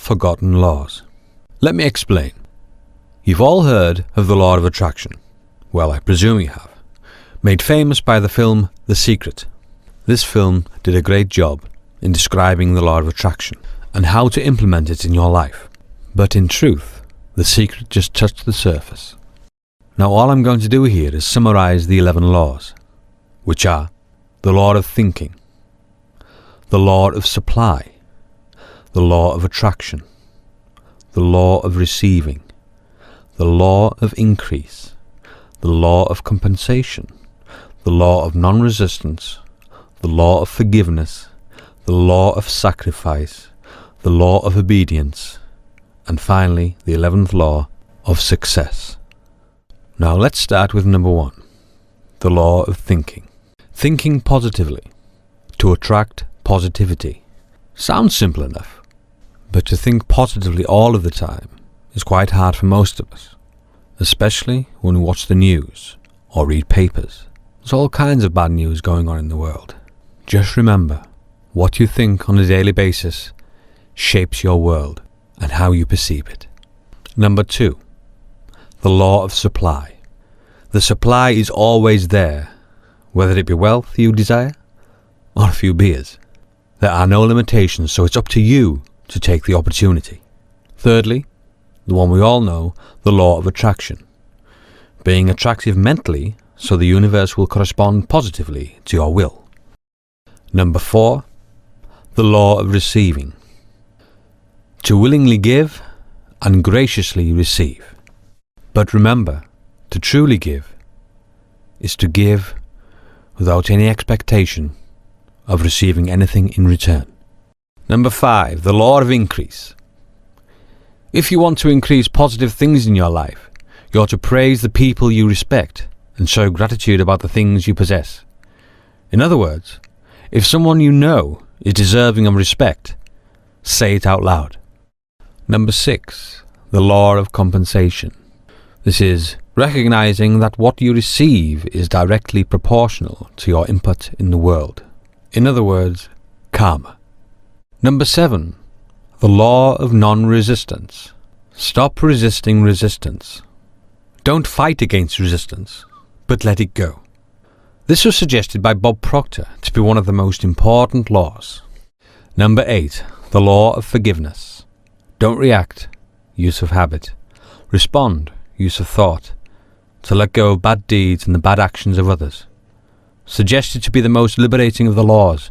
forgotten laws. Let me explain. You've all heard of the law of attraction. Well, I presume you have. Made famous by the film The Secret. This film did a great job in describing the law of attraction and how to implement it in your life. But in truth, The Secret just touched the surface. Now all I'm going to do here is summarize the 11 laws, which are the law of thinking, the law of supply, the law of attraction, the law of receiving, the law of increase, the law of compensation, the law of non-resistance, the law of forgiveness, the law of sacrifice, the law of obedience, and finally the 11th law of success. Now let's start with number 1, the law of thinking. Thinking positively to attract positivity. Sounds simple enough, but to think positively all of the time is quite hard for most of us, especially when we watch the news or read papers. There's all kinds of bad news going on in the world. Just remember, what you think on a daily basis shapes your world and how you perceive it. Number 2, the law of supply. The supply is always there, whether it be wealth you desire or a few beers. There are no limitations, so it's up to you to take the opportunity. Thirdly, the one we all know, the law of attraction. Being attractive mentally, so the universe will correspond positively to your will. Number 4, the law of receiving. To willingly give and graciously receive. But remember, to truly give is to give without any expectation of receiving anything in return. Number 5, the law of increase. If you want to increase positive things in your life, you ought to praise the people you respect and show gratitude about the things you possess. In other words, if someone you know is deserving of respect, say it out loud. Number 6, the law of compensation. This is recognizing that what you receive is directly proportional to your input in the world. In other words, karma. Number 7, the law of non-resistance. Stop resisting resistance. Don't fight against resistance, but let it go. This was suggested by Bob Proctor to be one of the most important laws. Number 8, the law of forgiveness. Don't react, use of habit. Respond, use of thought. To let go of bad deeds and the bad actions of others. Suggested to be the most liberating of the laws.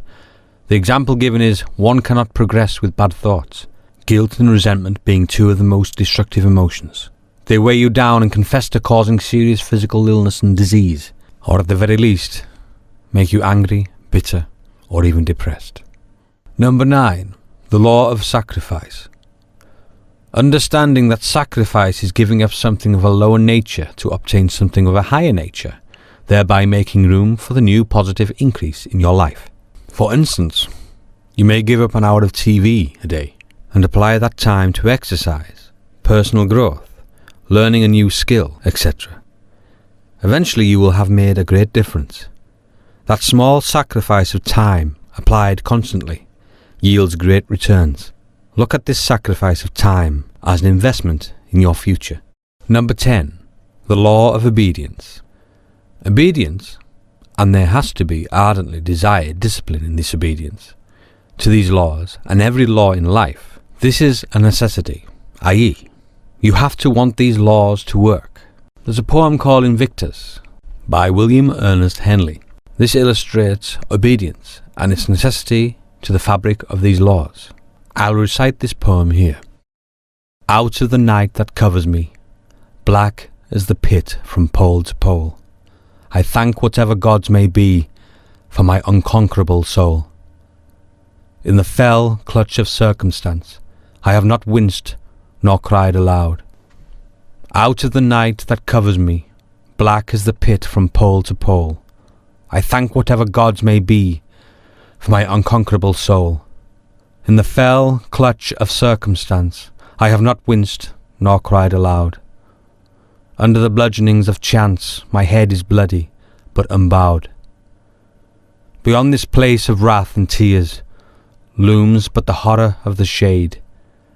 The example given is one cannot progress with bad thoughts, guilt and resentment being 2 of the most destructive emotions. They weigh you down and confess to causing serious physical illness and disease, or at the very least, make you angry, bitter, or even depressed. Number 9, the law of sacrifice. Understanding that sacrifice is giving up something of a lower nature to obtain something of a higher nature, thereby making room for the new positive increase in your life. For instance, you may give up an hour of TV a day and apply that time to exercise, personal growth, learning a new skill, etc. Eventually you will have made a great difference. That small sacrifice of time applied constantly yields great returns. Look at this sacrifice of time as an investment in your future. Number 10, the law of obedience. Obedience, and there has to be ardently desired discipline in this obedience to these laws and every law in life. This is a necessity, i.e., you have to want these laws to work. There's a poem called Invictus by William Ernest Henley. This illustrates obedience and its necessity to the fabric of these laws. I'll recite this poem here. Out of the night that covers me, black as the pit from pole to pole, I thank whatever gods may be for my unconquerable soul. In the fell clutch of circumstance, I have not winced nor cried aloud. Out of the night that covers me, black as the pit from pole to pole, I thank whatever gods may be for my unconquerable soul. In the fell clutch of circumstance, I have not winced nor cried aloud. Under the bludgeonings of chance, my head is bloody, but unbowed. Beyond this place of wrath and tears looms but the horror of the shade,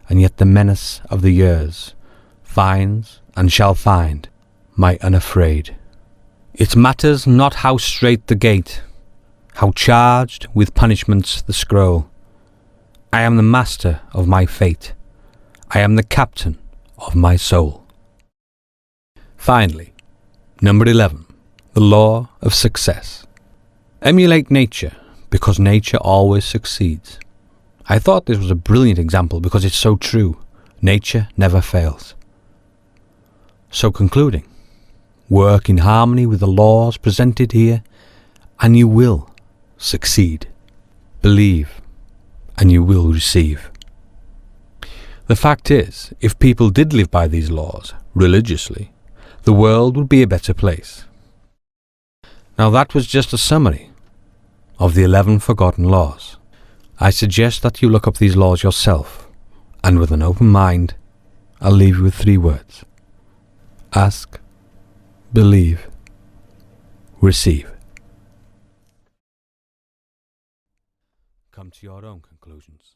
and yet the menace of the years finds and shall find my unafraid. It matters not how strait the gate, how charged with punishments the scroll. I am the master of my fate. I am the captain of my soul. Finally, number 11, the law of success. Emulate nature, because nature always succeeds. I thought this was a brilliant example because it's so true. Nature never fails. So concluding, work in harmony with the laws presented here and you will succeed. Believe and you will receive. The fact is, if people did live by these laws religiously, the world would be a better place. Now that was just a summary of the 11 forgotten laws. I suggest that you look up these laws yourself, and with an open mind, I'll leave you with 3 words. Ask, believe, receive. Come to your own conclusions.